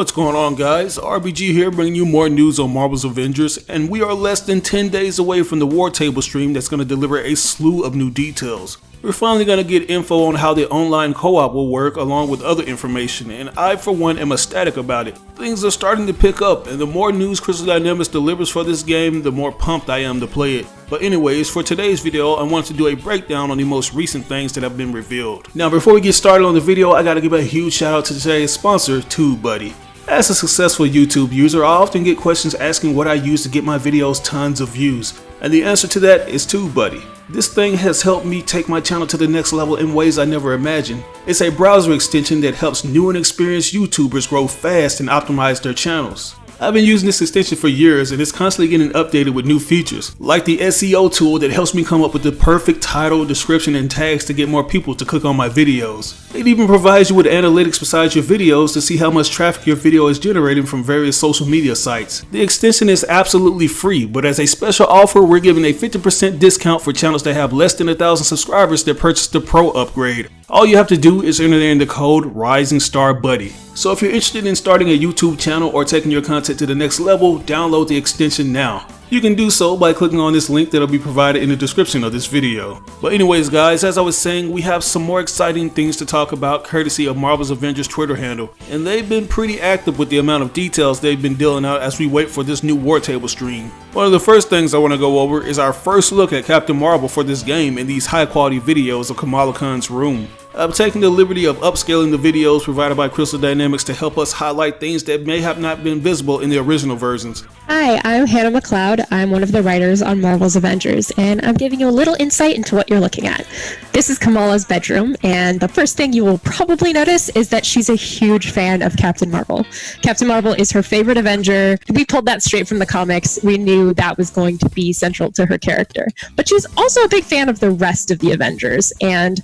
What's going on, guys? RBG here, bringing you more news on Marvel's Avengers, and we are less than 10 days away from the War Table stream that's going to deliver a slew of new details. We're finally going to get info on how the online co-op will work along with other information, and I for one am ecstatic about it. Things are starting to pick up, and the more news Crystal Dynamics delivers for this game, the more pumped I am to play it. But anyways, for today's video, I want to do a breakdown on the most recent things that have been revealed. Now before we get started on the video, I gotta give a huge shout out to today's sponsor, TubeBuddy. As a successful YouTube user, I often get questions asking what I use to get my videos tons of views, and the answer to that is TubeBuddy. This thing has helped me take my channel to the next level in ways I never imagined. It's a browser extension that helps new and experienced YouTubers grow fast and optimize their channels. I've been using this extension for years and it's constantly getting updated with new features, like the SEO tool that helps me come up with the perfect title, description, and tags to get more people to click on my videos. It even provides you with analytics beside your videos to see how much traffic your video is generating from various social media sites. The extension is absolutely free, but as a special offer, we're giving a 50% discount for channels that have less than 1,000 subscribers that purchase the Pro upgrade. All you have to do is enter in the code RisingStarBuddy. So if you're interested in starting a YouTube channel or taking your content to the next level, download the extension now. You can do so by clicking on this link that'll be provided in the description of this video. But anyways guys, as I was saying, we have some more exciting things to talk about courtesy of Marvel's Avengers Twitter handle. And they've been pretty active with the amount of details they've been dealing out as we wait for this new War Table stream. One of the first things I want to go over is our first look at Captain Marvel for this game in these high quality videos of Kamala Khan's room. I'm taking the liberty of upscaling the videos provided by Crystal Dynamics to help us highlight things that may have not been visible in the original versions. Hi, I'm Hannah McLeod. I'm one of the writers on Marvel's Avengers, and I'm giving you a little insight into what you're looking at. This is Kamala's bedroom, and the first thing you will probably notice is that she's a huge fan of Captain Marvel. Captain Marvel is her favorite Avenger. We pulled that straight from the comics. We knew that was going to be central to her character. But she's also a big fan of the rest of the Avengers, and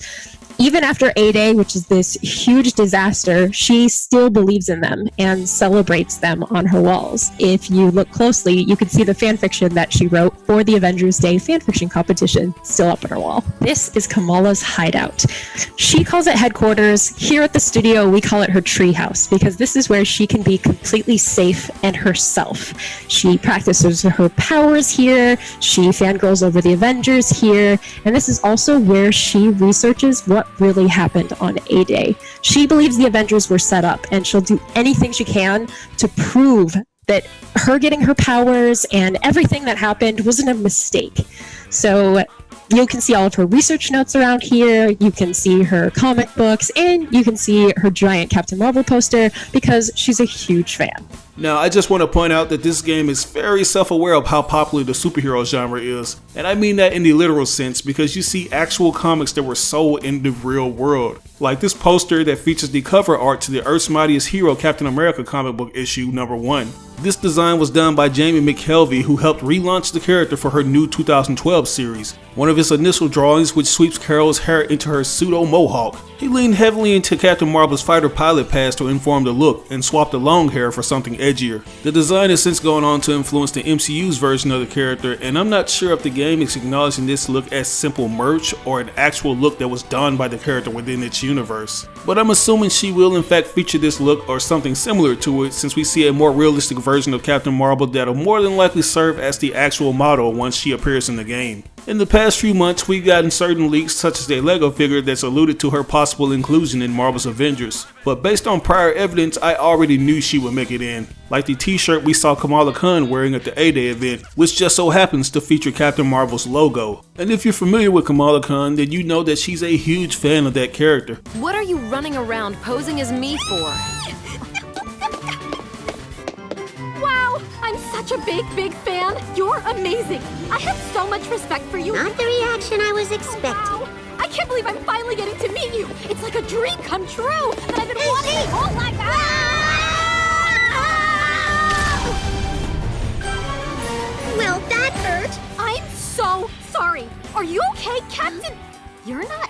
even after A-Day, which is this huge disaster, she still believes in them and celebrates them on her walls. If you look closely, you can see the fanfiction that she wrote for the Avengers Day fanfiction competition still up on her wall. This is Kamala's hideout. She calls it headquarters. Here at the studio, we call it her treehouse because this is where she can be completely safe and herself. She practices her powers here, she fangirls over the Avengers here, and this is also where she researches what really happened on A-Day. She believes the Avengers were set up, and she'll do anything she can to prove that her getting her powers and everything that happened wasn't a mistake. So you can see all of her research notes around here, you can see her comic books, and you can see her giant Captain Marvel poster because she's a huge fan. Now, I just want to point out that this game is very self-aware of how popular the superhero genre is. And I mean that in the literal sense because you see actual comics that were sold in the real world. Like this poster that features the cover art to the Earth's Mightiest Hero Captain America comic book issue #1. This design was done by Jamie McKelvey, who helped relaunch the character for her new 2012 series. One of his initial drawings, which sweeps Carol's hair into her pseudo-mohawk. He leaned heavily into Captain Marvel's fighter pilot past to inform the look and swapped the long hair for something edgier. The design has since gone on to influence the MCU's version of the character, and I'm not sure if the game is acknowledging this look as simple merch or an actual look that was done by the character within its universe. But I'm assuming she will in fact feature this look or something similar to it, since we see a more realistic version of Captain Marvel that'll more than likely serve as the actual model once she appears in the game. In the past few months, we've gotten certain leaks such as a Lego figure that's alluded to her possible inclusion in Marvel's Avengers. But based on prior evidence, I already knew she would make it in. Like the t-shirt we saw Kamala Khan wearing at the A-Day event, which just so happens to feature Captain Marvel's logo. And if you're familiar with Kamala Khan, then you know that she's a huge fan of that character. What are you running around posing as me for? Wow, I'm such a big fan. You're amazing. I have so much respect for you. Not the reaction I was expecting. Wow. I can't believe I'm finally getting to meet you. It's like a dream come true that I've been wanting my whole life. Well, that hurt. I'm so sorry. Are you okay, Captain? You're not...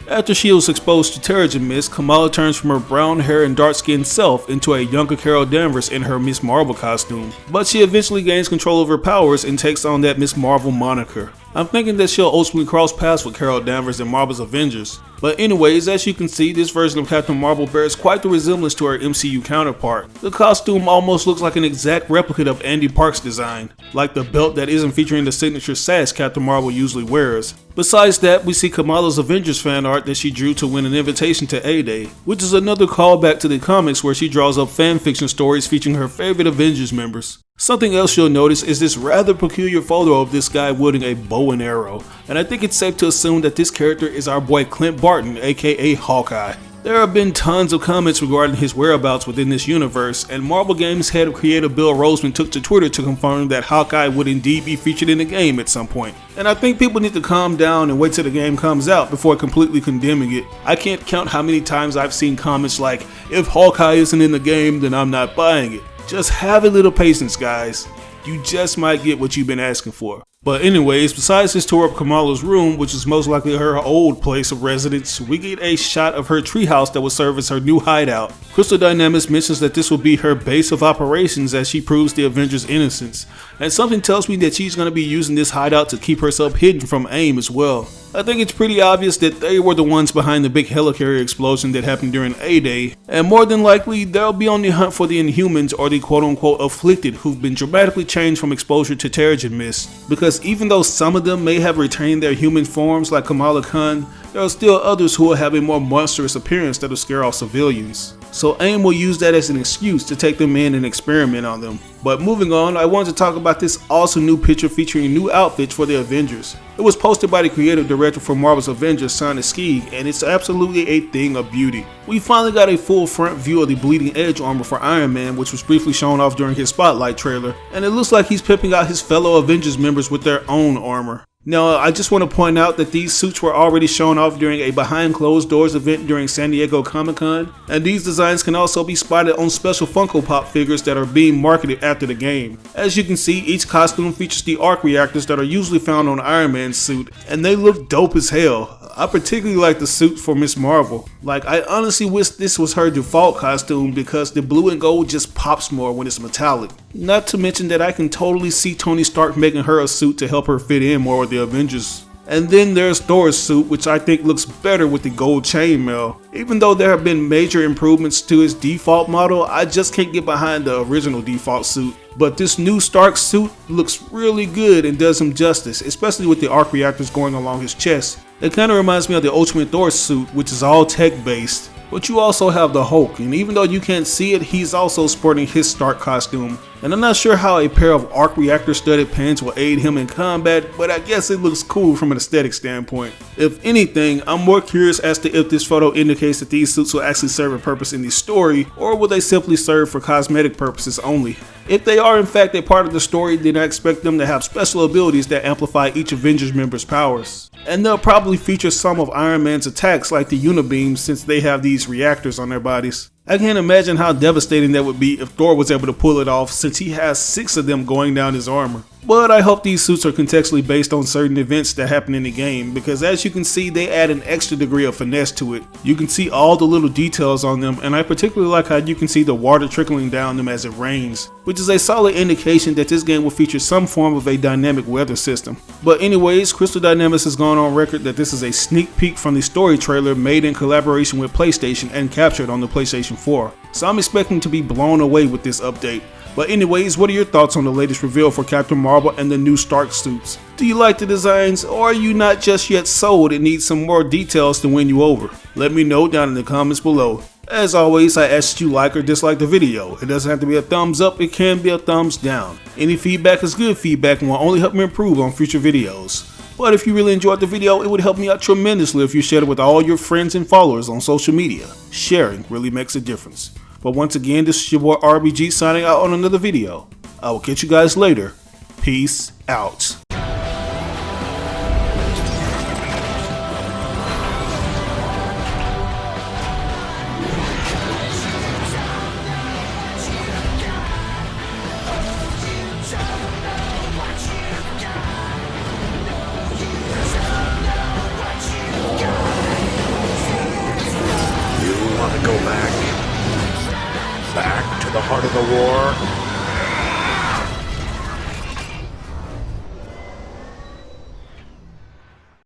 After she was exposed to Terrigen Mist, Kamala turns from her brown hair and dark-skinned self into a younger Carol Danvers in her Miss Marvel costume. But she eventually gains control of her powers and takes on that Miss Marvel moniker. I'm thinking that she'll ultimately cross paths with Carol Danvers in Marvel's Avengers. But anyways, as you can see, this version of Captain Marvel bears quite the resemblance to her MCU counterpart. The costume almost looks like an exact replica of Andy Park's design, like the belt that isn't featuring the signature sash Captain Marvel usually wears. Besides that, we see Kamala's Avengers fan art that she drew to win an invitation to A-Day, which is another callback to the comics where she draws up fanfiction stories featuring her favorite Avengers members. Something else you'll notice is this rather peculiar photo of this guy wielding a bow and arrow, and I think it's safe to assume that this character is our boy Clint Barton, aka Hawkeye. There have been tons of comments regarding his whereabouts within this universe, and Marvel Games head of creative Bill Roseman took to Twitter to confirm that Hawkeye would indeed be featured in the game at some point. And I think people need to calm down and wait till the game comes out before completely condemning it. I can't count how many times I've seen comments like, if Hawkeye isn't in the game, then I'm not buying it. Just have a little patience, guys. You just might get what you've been asking for. But anyways, besides this tour of Kamala's room, which is most likely her old place of residence, we get a shot of her treehouse that will serve as her new hideout. Crystal Dynamics mentions that this will be her base of operations as she proves the Avengers' innocence, and something tells me that she's going to be using this hideout to keep herself hidden from AIM as well. I think it's pretty obvious that they were the ones behind the big helicarrier explosion that happened during A-Day, and more than likely they'll be on the hunt for the Inhumans or the quote-unquote afflicted who've been dramatically changed from exposure to Terrigen Mist, because even though some of them may have retained their human forms like Kamala Khan, there are still others who will have a more monstrous appearance that'll scare off civilians. So AIM will use that as an excuse to take them in and experiment on them. But moving on, I wanted to talk about this awesome new picture featuring new outfits for the Avengers. It was posted by the creative director for Marvel's Avengers, Sonny Skee, and it's absolutely a thing of beauty. We finally got a full front view of the bleeding edge armor for Iron Man, which was briefly shown off during his Spotlight trailer, and it looks like he's pimping out his fellow Avengers members with their own armor. Now, I just want to point out that these suits were already shown off during a behind closed doors event during San Diego Comic-Con, and these designs can also be spotted on special Funko Pop figures that are being marketed after the game. As you can see, each costume features the arc reactors that are usually found on Iron Man's suit, and they look dope as hell. I particularly like the suit for Ms. Marvel. Like, I honestly wish this was her default costume because the blue and gold just pops more when it's metallic. Not to mention that I can totally see Tony Stark making her a suit to help her fit in more with the Avengers. And then there's Thor's suit, which I think looks better with the gold chainmail. Even though there have been major improvements to his default model, I just can't get behind the original default suit. But this new Stark suit looks really good and does him justice, especially with the arc reactors going along his chest. It kind of reminds me of the Ultimate Thor suit, which is all tech based. But you also have the Hulk, and even though you can't see it, he's also sporting his Stark costume. And I'm not sure how a pair of arc reactor studded pants will aid him in combat, but I guess it looks cool from an aesthetic standpoint. If anything, I'm more curious as to if this photo indicates that these suits will actually serve a purpose in the story, or will they simply serve for cosmetic purposes only. If they are in fact a part of the story, then I expect them to have special abilities that amplify each Avengers member's powers. And they'll probably feature some of Iron Man's attacks like the Unibeams since they have these reactors on their bodies. I can't imagine how devastating that would be if Thor was able to pull it off since he has 6 of them going down his armor. But I hope these suits are contextually based on certain events that happen in the game, because as you can see, they add an extra degree of finesse to it. You can see all the little details on them, and I particularly like how you can see the water trickling down them as it rains, which is a solid indication that this game will feature some form of a dynamic weather system. But anyways, Crystal Dynamics has gone on record that this is a sneak peek from the story trailer made in collaboration with PlayStation and captured on the PlayStation 4. So I'm expecting to be blown away with this update. But anyways, what are your thoughts on the latest reveal for Captain Marvel and the new Stark suits? Do you like the designs, or are you not just yet sold and need some more details to win you over? Let me know down in the comments below. As always, I ask that you like or dislike the video. It doesn't have to be a thumbs up, it can be a thumbs down. Any feedback is good feedback and will only help me improve on future videos. But if you really enjoyed the video, it would help me out tremendously if you shared it with all your friends and followers on social media. Sharing really makes a difference. But once again, this is your boy RBG signing out on another video. I will catch you guys later. Peace out. You want to go back to the heart of the war?